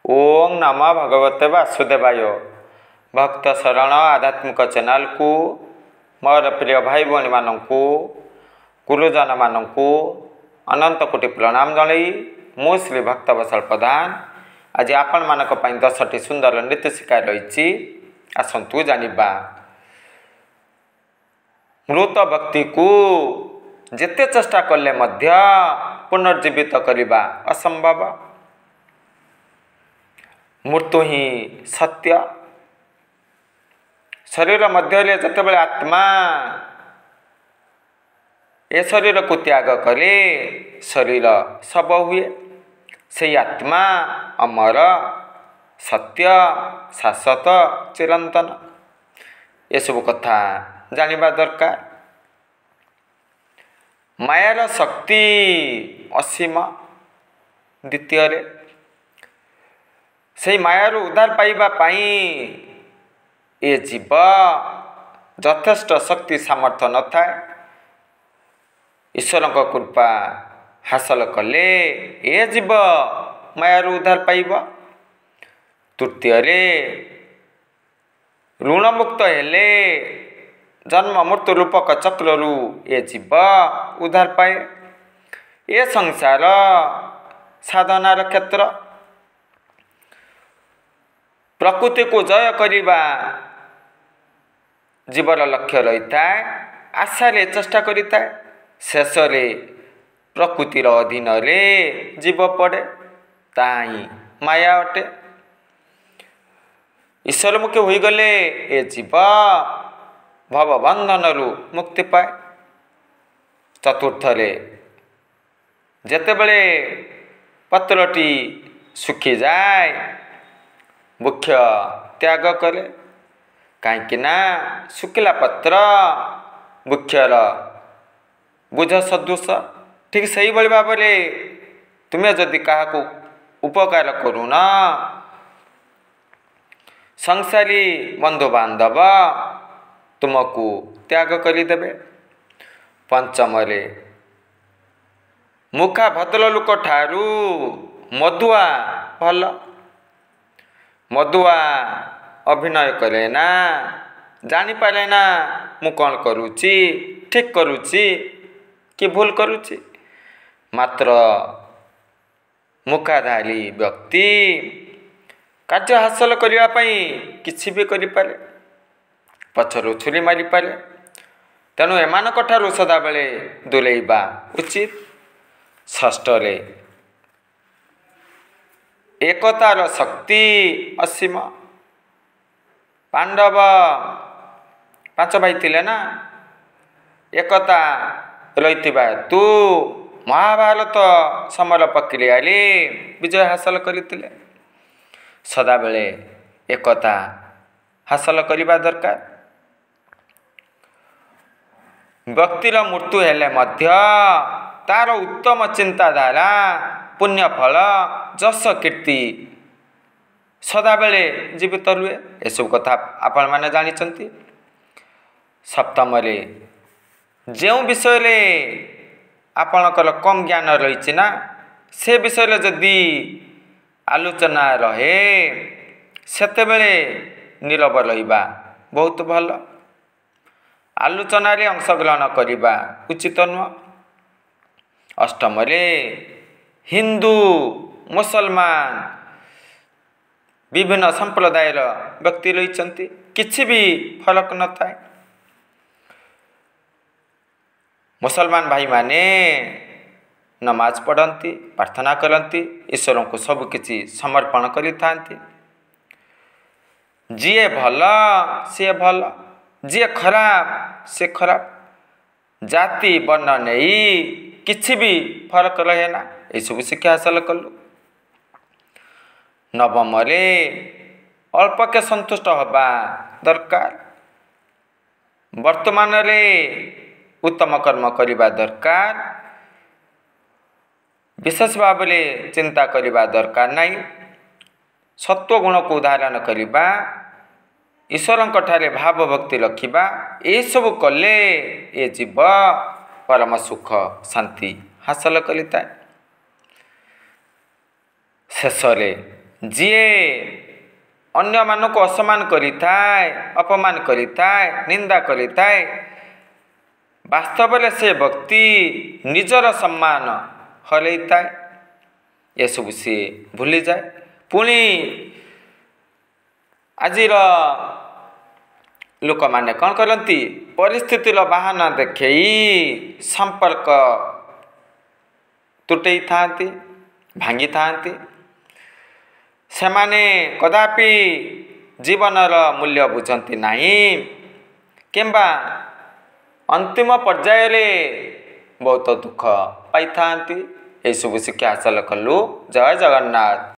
ओम नमः भगवते वासुदेवाय। भक्त शरण आध्यात्मिक चैनल को मोर प्रिय भाई भौणी मानू गुरुजन मानू अनंत कोटि प्रणाम जनाई मु श्री भक्त वत्सल प्रधान आज आपण मानक पई 10टी सुंदर नृत्य शिक्षा रही आसतु जानिबा। मृत व्यक्ति को जेते चेष्टा कले मध्य पुनर्जीवित करने असंभव। मृत्यु ही सत्य। शरीर मध्य जिते आत्मा ए शरीर को त्याग करे शरीर सब हुए से आत्मा अमर सत्य शाश्वत चिरंतन ये सब कथा जानिबा दरकार। मायार शक्ति असीम। द्वितीय से मायार उद्धार पाइबा पाई ए जीव यथेष्ट शक्ति सामर्थ्य न थाए। ईश्वर कृपा हासिल कले ए जीव मायार उद्धार पाइब। तृतीय ऋणमुक्त हेले जन्म मृत्यु रूपक चक्रु ए जीव उद्धार पाए। ए संसार साधनार क्षेत्र। प्रकृति को जय करिबा जीवर लक्ष्य रही था। आशा रे चेष्टा करिता शेष रे प्रकृतिर अधीन रे जीव पड़े ताई माया अटे। ईश्वरमुखी होई गले ए जीव भव बंधन मुक्ति पाए। चतुर्थ जेतेबेले पत्रटी सुखी जाए वृक्ष त्याग करे कहीं सुखिला पत्र वृक्षर बुझ सदृश। ठीक से भाई भाव तुम्हें जदि क्या उपकार करून संसारी बंधु बांधव तुमको त्याग करदे। पंचम मुखा भद्र लोक ठारू मधुआ भल। मधुआ अभिनय करे ना जानी पारे ना मु कौन करुची ठीक करुची कि भूल करुची। मात्र मुखाधारी व्यक्ति कार्य हासिल करने किसी भी करें पछरु छुरी मारी पारे। तेणु एमानक ठारू सदा बेले दूरेबा उचित। षष्ठ एकतार शक्ति असीम। पांडव 5 भाई थिले ना एकता रही तू महाभारत समर प्रक्रिया विजय हासिल करते। सदा बेले एकता हासिल करने दरकार। व्यक्तिर मृत्यु हेले मध्य तार उत्तम चिंताधारा पुण्य फल जस कीर्ति सदा बेले जीवित रुए। एसब कथा आपण माने जानिचंती। सप्तम जो विषय आपणकर कम ज्ञान रही ना से विषय जदि आलोचना रहे सेतेबेले नीरव रहिबा बहुत भल। आलोचना रे अंशग्रहण करिबा उचित नुह। अष्टम हिंदू मुसलमान विभिन्न संप्रदायर व्यक्ति रही किसी भी फरक न थाए। मुसलमान भाई माने नमाज पढ़ती प्रार्थना करती ईश्वर को सब किछि समर्पण करि थांती। जीए भल सी भल जी खराब से खराब। जाति वर्ण नहीं किछि भी फरक रहे ना ये सब शिक्षा हासिल कलु। नवम अल्प के संतुष्ट हवा दरकार। वर्तमान रे उत्तम कर्म करने दरकार। विशेष भाव चिंता करने दरकार नहीं। सत्व गुण को धारण करने ईश्वर ठारे भाव भक्ति रखा ये सब कले ये जीव परम सुख शांति हासिल करिता। शेष ଯିଏ ଅନ୍ୟମାନଙ୍କୁ ଅସମ୍ମାନ କରିଥାଏ, ଅପମାନ କରିଥାଏ, ନିନ୍ଦା କରିଥାଏ, ବାସ୍ତବରେ ସେ ବ୍ୟକ୍ତି ନିଜର ସମ୍ମାନ ହରାଇଥାଏ। ଏସବୁ ସିଏ ଭୁଲିଯାଏ। ପୁଣି ଆଜିର ଲୋକମାନେ କ'ଣ କରନ୍ତି? ପରିସ୍ଥିତିର ବାହାନା ଦେଖେଇ ସମ୍ପର୍କ ତୁଟେଇଥାନ୍ତି, ଭାଙ୍ଗିଥାନ୍ତି। ସେମାନେ କଦାପି ଜୀବନର ମୂଲ୍ୟ ବୁଝନ୍ତି ନାହିଁ କିମ୍ବା ଅନ୍ତିମ ପର୍ଯ୍ୟାୟରେ ବହୁତ ଦୁଃଖ ପାଇଥାନ୍ତି। ଏସବୁ ଶିକ୍ଷା ହାସଲ କଲୁ। ଜୟ ଜଗନ୍ନାଥ।